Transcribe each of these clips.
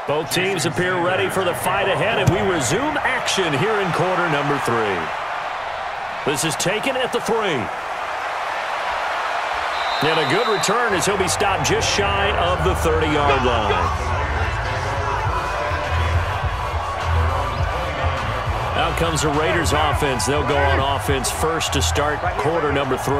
Both teams appear ready for the fight ahead, and we resume action here in quarter number 3. This is taken at the 3. And a good return as he'll be stopped just shy of the 30-yard line. Out comes the Raiders offense. They'll go on offense first to start quarter number 3.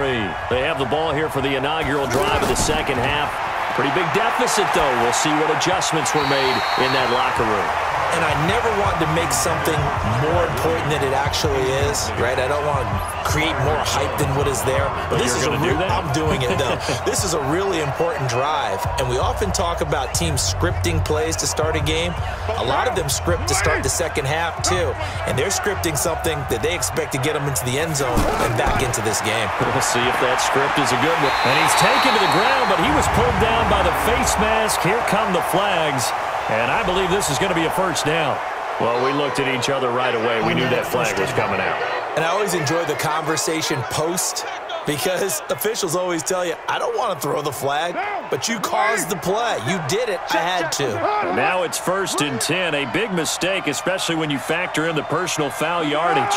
They have the ball here for the inaugural drive of the second half. Pretty big deficit, though. We'll see what adjustments were made in that locker room. And I never want to make something more important than it actually is, right? I don't want to create more hype than what is there. But this is I'm doing it, though. This is a really important drive. And we often talk about teams scripting plays to start a game. A lot of them script to start the second half, too. And they're scripting something that they expect to get them into the end zone and back into this game. We'll see if that script is a good one. And he's taken to the ground, but he was pulled down by the face mask. Here come the flags. And I believe this is going to be a first down. Well, we looked at each other right away. We knew that flag was coming out. And I always enjoy the conversation post because officials always tell you, I don't want to throw the flag, but you caused the play. You did it. I had to. And now it's 1st and 10. A big mistake, especially when you factor in the personal foul yardage.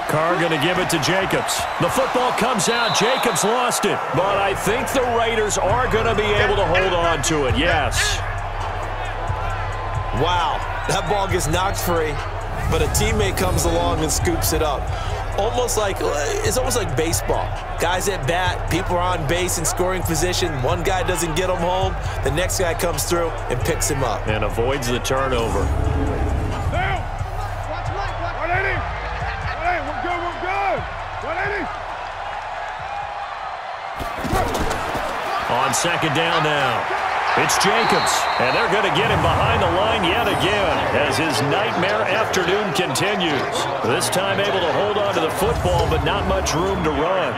Carr going to give it to Jacobs. The football comes out. Jacobs lost it. But I think the Raiders are going to be able to hold on to it. Yes. Wow. That ball gets knocked free, but a teammate comes along and scoops it up. It's almost like baseball. Guys at bat, people are on base in scoring position. One guy doesn't get him home. The next guy comes through and picks him up. And avoids the turnover. On second down now, it's Jacobs, and they're going to get him behind the line yet again as his nightmare afternoon continues. This time able to hold on to the football, but not much room to run.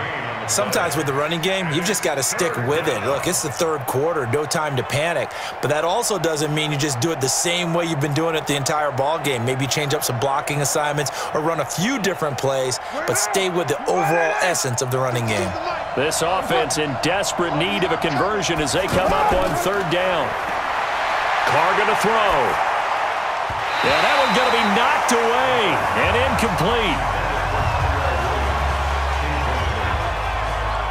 Sometimes with the running game, you've just got to stick with it. Look, it's the third quarter, no time to panic. But that also doesn't mean you just do it the same way you've been doing it the entire ball game. Maybe change up some blocking assignments or run a few different plays, but stay with the overall essence of the running game. This offense in desperate need of a conversion as they come up on third down. Carr going to throw. Yeah, that one's going to be knocked away and incomplete.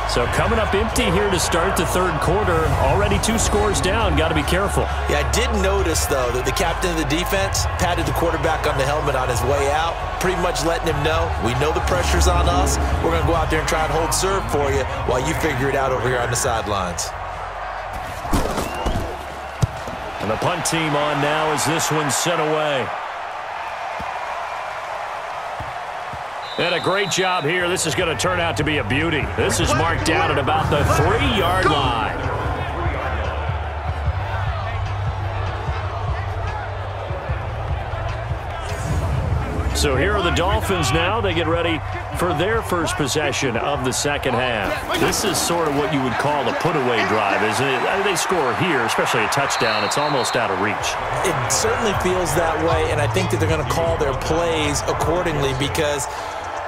So coming up empty here to start the third quarter. Already 2 scores down. Got to be careful. Yeah, I did notice, though, that the captain of the defense patted the quarterback on the helmet on his way out, pretty much letting him know, we know the pressure's on us. We're going to go out there and try and hold serve for you while you figure it out over here on the sidelines. And the punt team on now as this one's sent away. And a great job here. This is going to turn out to be a beauty. This is marked down at about the 3-yard line. So here are the Dolphins now. They get ready for their first possession of the second half. This is sort of what you would call a put-away drive, isn't it? They score here, especially a touchdown. It's almost out of reach. It certainly feels that way, and I think that they're going to call their plays accordingly because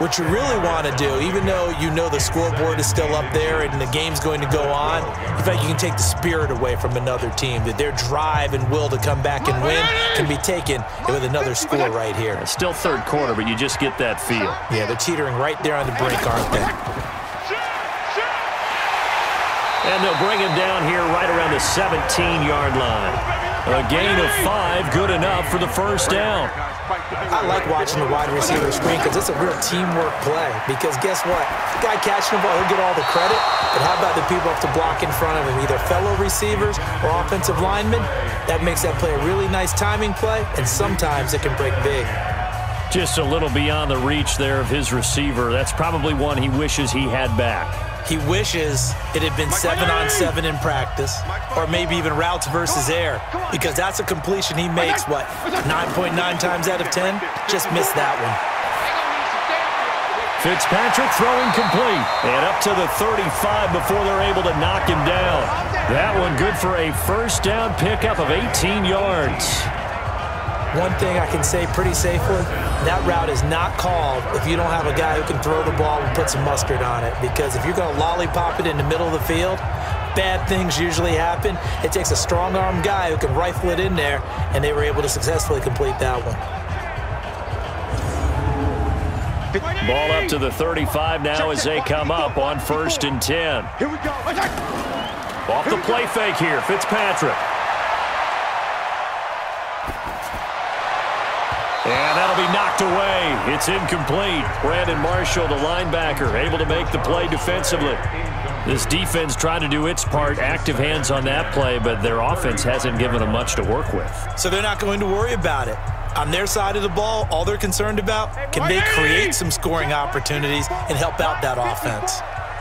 what you really want to do, even though you know the scoreboard is still up there and the game's going to go on, in fact, you can take the spirit away from another team, that their drive and will to come back and win can be taken with another score right here. It's still third quarter, but you just get that feel. Yeah, they're teetering right there on the brink, aren't they? And they'll bring him down here right around the 17-yard line. A gain of 5, good enough for the first down. I like watching the wide receiver screen because it's a real teamwork play. Because guess what? The guy catching the ball, he'll get all the credit. But how about the people up to block in front of him, either fellow receivers or offensive linemen? That makes that play a really nice timing play, and sometimes it can break big. Just a little beyond the reach there of his receiver. That's probably one he wishes he had back. He wishes it had been 7-on-7 in practice, or maybe even routes versus air, because that's a completion he makes, 9.9 times out of 10? Just missed that one. Fitzpatrick throwing complete, and up to the 35 before they're able to knock him down. That one good for a first down pickup of 18 yards. One thing I can say pretty safely, that route is not called if you don't have a guy who can throw the ball and put some mustard on it. Because if you're going to lollipop it in the middle of the field, bad things usually happen. It takes a strong-arm guy who can rifle it in there, and they were able to successfully complete that one. Ball up to the 35 now as they come up on 1st and 10. Here we go. Off the play fake here, Fitzpatrick. And that'll be knocked away. It's incomplete. Brandon Marshall, the linebacker, able to make the play defensively. This defense tried to do its part, active hands on that play, but their offense hasn't given them much to work with. So they're not going to worry about it. On their side of the ball, all they're concerned about, can they create some scoring opportunities and help out that offense?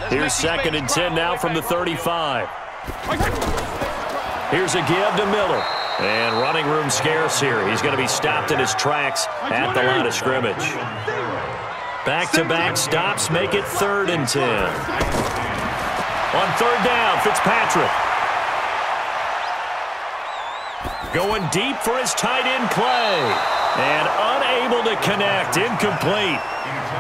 Here's 2nd and 10 now from the 35. Here's a give to Miller. And running room scarce here. He's going to be stopped in his tracks at the line of scrimmage. Back-to-back stops make it 3rd and 10. On 3rd down, Fitzpatrick. Going deep for his tight end, Clay. And unable to connect. Incomplete.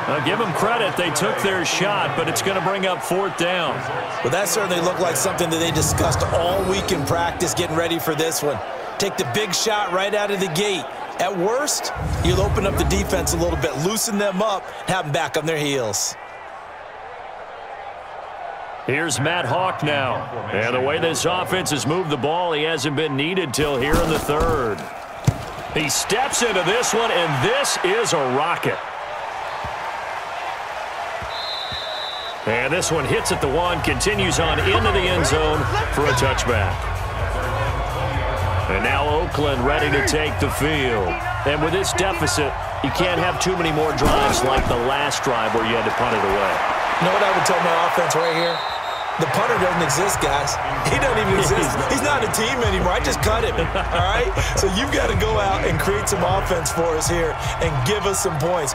I'll give them credit. They took their shot, but it's going to bring up 4th down. Well, that certainly looked like something that they discussed all week in practice, getting ready for this one. Take the big shot right out of the gate. At worst, you'll open up the defense a little bit, loosen them up, have them back on their heels. Here's Matt Hawk now. And the way this offense has moved the ball, he hasn't been needed till here in the 3rd. He steps into this one, and this is a rocket. And this one hits at the 1, continues on into the end zone for a touchback. And now Oakland ready to take the field. And with this deficit, you can't have too many more drives like the last drive where you had to punt it away. You know what I would tell my offense right here? The punter doesn't exist, guys. He doesn't even exist. He's not a team anymore. I just cut him, all right? So you've got to go out and create some offense for us here and give us some points.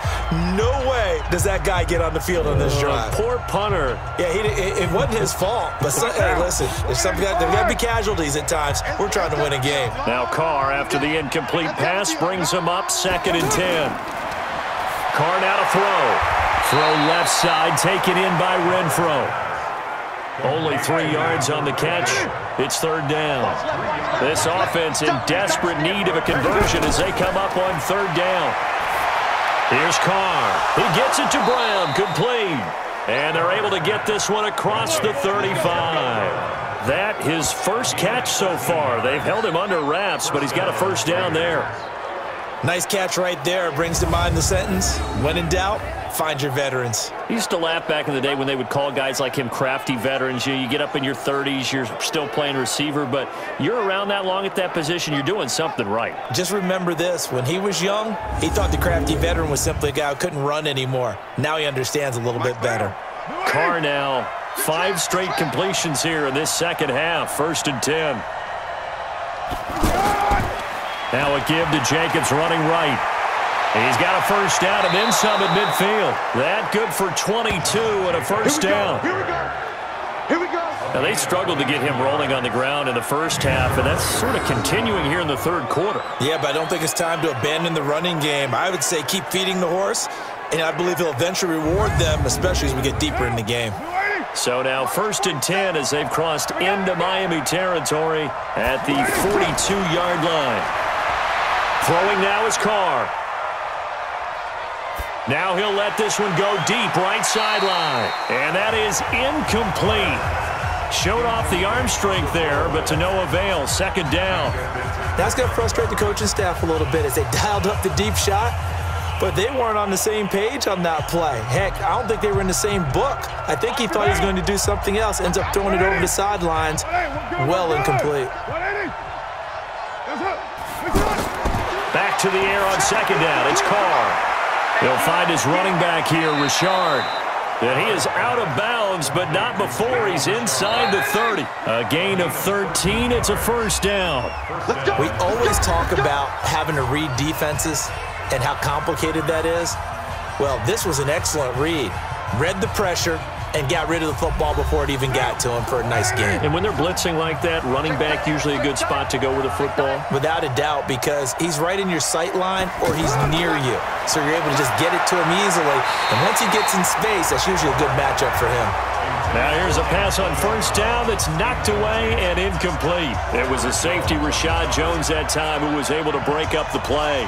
No way does that guy get on the field on this drive. Poor punter. Yeah, it wasn't his fault. But hey, listen, there's there got to be casualties at times. We're trying to win a game. Now Carr, after the incomplete pass, brings him up 2nd and 10. Carr now to throw. Throw left side, taken in by Renfro. Only 3 yards on the catch. It's 3rd down. This offense in desperate need of a conversion as they come up on 3rd down. Here's Carr. He gets it to Brown. Complete. And they're able to get this one across the 35. That his first catch so far. They've held him under wraps, but he's got a 1st down there. Nice catch right there. Brings to mind the sentence, when in doubt, find your veterans. I used to laugh back in the day when they would call guys like him crafty veterans. You get up in your 30s, you're still playing receiver, but you're around that long at that position, you're doing something right. Just remember this. When he was young, he thought the crafty veteran was simply a guy who couldn't run anymore. Now he understands a little bit better. Carr now, 5 straight completions here in this 2nd half. 1st and 10. Now a give to Jacobs running right. He's got a 1st down and then some at midfield. That good for 22 and a 1st down. Here we go. Here we go. Now they struggled to get him rolling on the ground in the 1st half, and that's sort of continuing here in the 3rd quarter. Yeah, but I don't think it's time to abandon the running game. I would say keep feeding the horse, and I believe he'll eventually reward them, especially as we get deeper in the game. So now 1st and 10 as they've crossed into Miami territory at the 42-yard line. Throwing now is Carr. Now he'll let this one go deep right sideline. And that is incomplete. Showed off the arm strength there, but to no avail. 2nd down. That's going to frustrate the coaching staff a little bit as they dialed up the deep shot, but they weren't on the same page on that play. Heck, I don't think they were in the same book. I think he thought he was going to do something else. Ends up throwing it over the sidelines. Well incomplete. Back to the air on 2nd down. It's Carr. He'll find his running back here, Richard. And he is out of bounds, but not before he's inside the 30. A gain of 13. It's a 1st down. We always talk about having to read defenses and how complicated that is. Well, this was an excellent read. Read the pressure, and got rid of the football before it even got to him for a nice game. And when they're blitzing like that, running back usually a good spot to go with a football? Without a doubt, because he's right in your sight line or he's near you. So you're able to just get it to him easily. And once he gets in space, that's usually a good matchup for him. Now here's a pass on first down that's knocked away and incomplete. It was a safety, Rashad Jones, that time, who was able to break up the play.